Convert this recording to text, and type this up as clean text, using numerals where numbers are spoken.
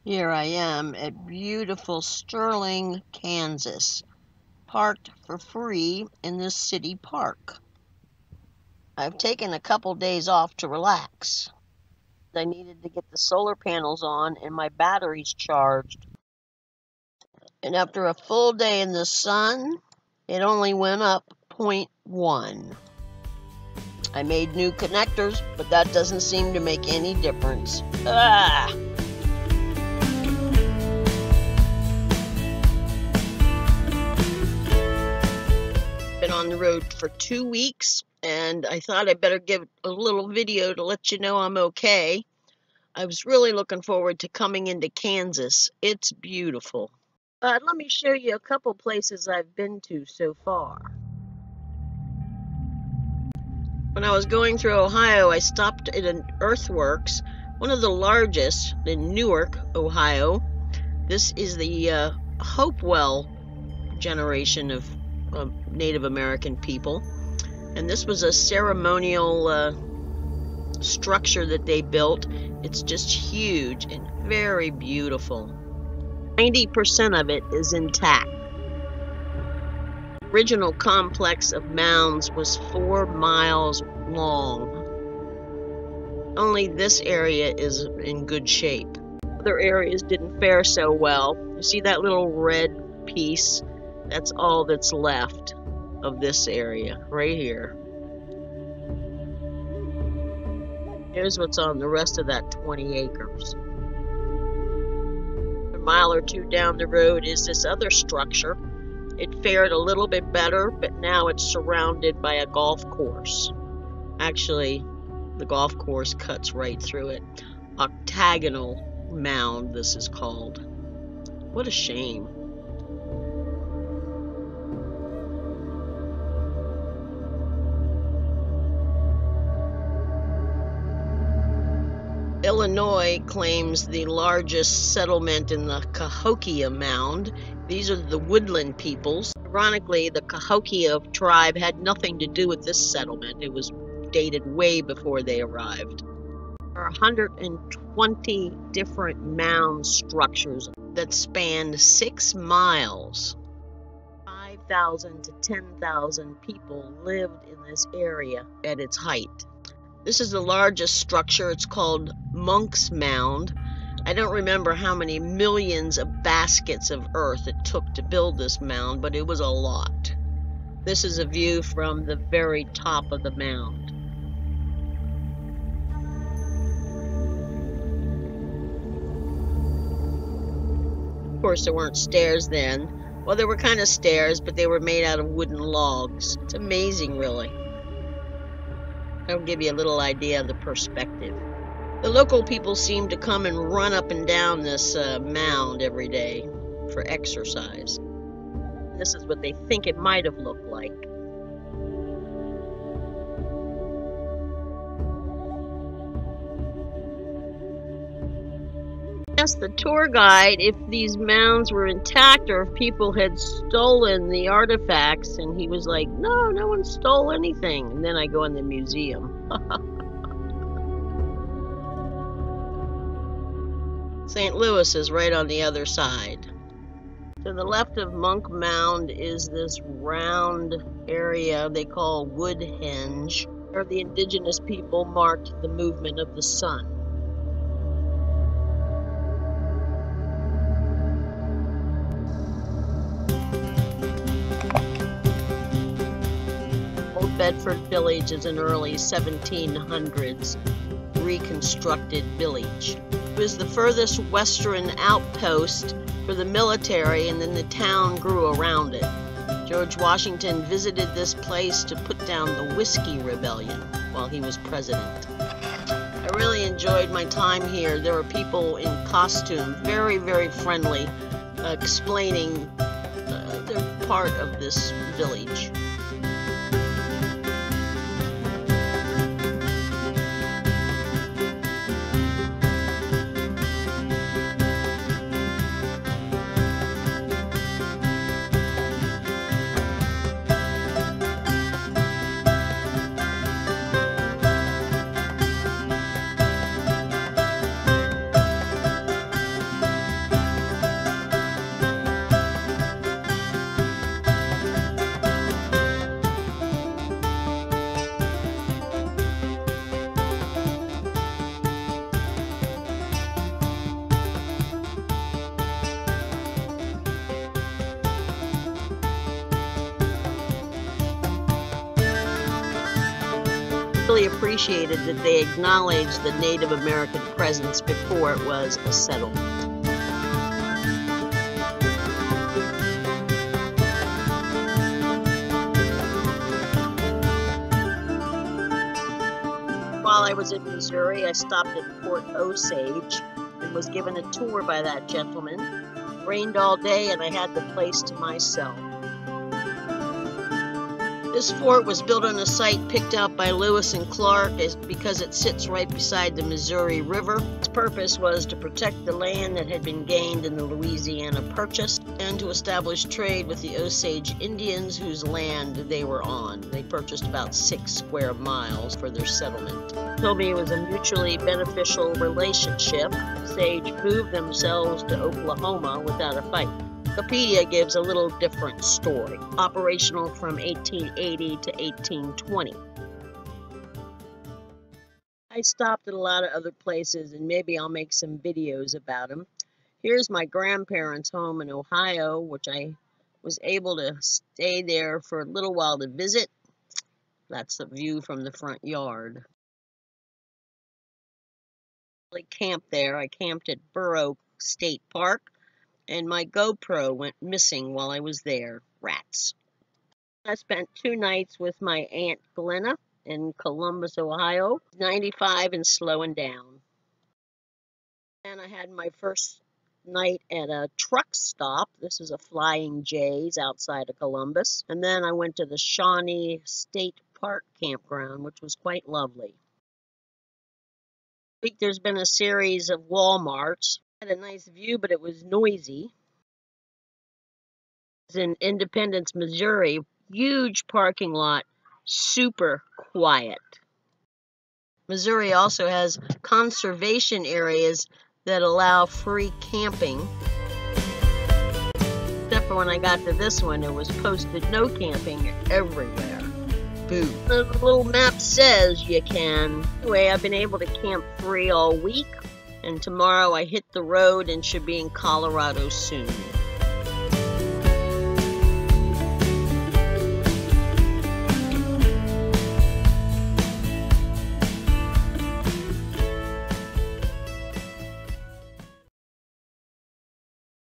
Here I am at beautiful Sterling, Kansas, parked for free in this city park. I've taken a couple days off to relax. I needed to get the solar panels on and my batteries charged. And after a full day in the sun, it only went up 0.1. I made new connectors, but that doesn't seem to make any difference. Been on the road for 2 weeks, and I thought I'd better give a little video to let you know I'm okay. I was really looking forward to coming into Kansas. It's beautiful. Let me show you a couple places I've been to so far. When I was going through Ohio, I stopped at an earthworks, one of the largest in Newark, Ohio. This is the Hopewell generation of Native American people. And this was a ceremonial structure that they built. It's just huge and very beautiful. 90% of it is intact. The original complex of Mounds was 4 miles long. Only this area is in good shape. Other areas didn't fare so well. You see that little red piece? That's all that's left of this area right here. Here's what's on the rest of that 20 acres. A mile or two down the road is this other structure. It fared a little bit better, but now it's surrounded by a golf course. Actually, the golf course cuts right through it. Octagonal mound, this is called. What a shame. Illinois claims the largest settlement in the Cahokia Mound. These are the woodland peoples. Ironically, the Cahokia tribe had nothing to do with this settlement. It was dated way before they arrived. There are 120 different mound structures that spanned 6 miles. 5,000 to 10,000 people lived in this area at its height. This is the largest structure. It's called Monk's Mound. I don't remember how many millions of baskets of earth it took to build this mound, but it was a lot. This is a view from the very top of the mound. Of course, there weren't stairs then. Well, there were kind of stairs, but they were made out of wooden logs. It's amazing, really. That'll give you a little idea of the perspective. The local people seem to come and run up and down this mound every day for exercise. This is what they think it might have looked like. I asked the tour guide if these mounds were intact or if people had stolen the artifacts, and he was like, no one stole anything. And then I go in the museum. St. Louis is right on the other side. To the left of Monk Mound is this round area they call Woodhenge, where the indigenous people marked the movement of the sun. Old Bedford Village is an early 1700s reconstructed village. It was the furthest western outpost for the military, and then the town grew around it. George Washington visited this place to put down the Whiskey Rebellion while he was president. I really enjoyed my time here. There were people in costume, very, very friendly, explaining their part of this village. really appreciated that they acknowledged the Native American presence before it was a settlement. While I was in Missouri, I stopped at Fort Osage and was given a tour by that gentleman. It rained all day and I had the place to myself. This fort was built on a site picked out by Lewis and Clark because it sits right beside the Missouri River. Its purpose was to protect the land that had been gained in the Louisiana Purchase and to establish trade with the Osage Indians whose land they were on. They purchased about 6 square miles for their settlement. He told me it was a mutually beneficial relationship. Osage moved themselves to Oklahoma without a fight. Wikipedia gives a little different story, operational from 1880 to 1820. I stopped at a lot of other places and maybe I'll make some videos about them. Here's my grandparents' home in Ohio, which I was able to stay there for a little while to visit. That's the view from the front yard. I camped there. I camped at Burr Oak State Park. And my GoPro went missing while I was there. Rats. I spent 2 nights with my Aunt Glenna in Columbus, Ohio, 95 and slowing down. And I had my first night at a truck stop. This is a Flying J's outside of Columbus. And then I went to the Shawnee State Park campground, which was quite lovely. This week there's been a series of Walmarts. I had a nice view, but it was noisy. In Independence, Missouri, huge parking lot, super quiet. Missouri also has conservation areas that allow free camping. Except for when I got to this one, it was posted no camping everywhere. Boo. The little map says you can. Anyway, I've been able to camp free all week, and tomorrow I hit the road and should be in Colorado soon.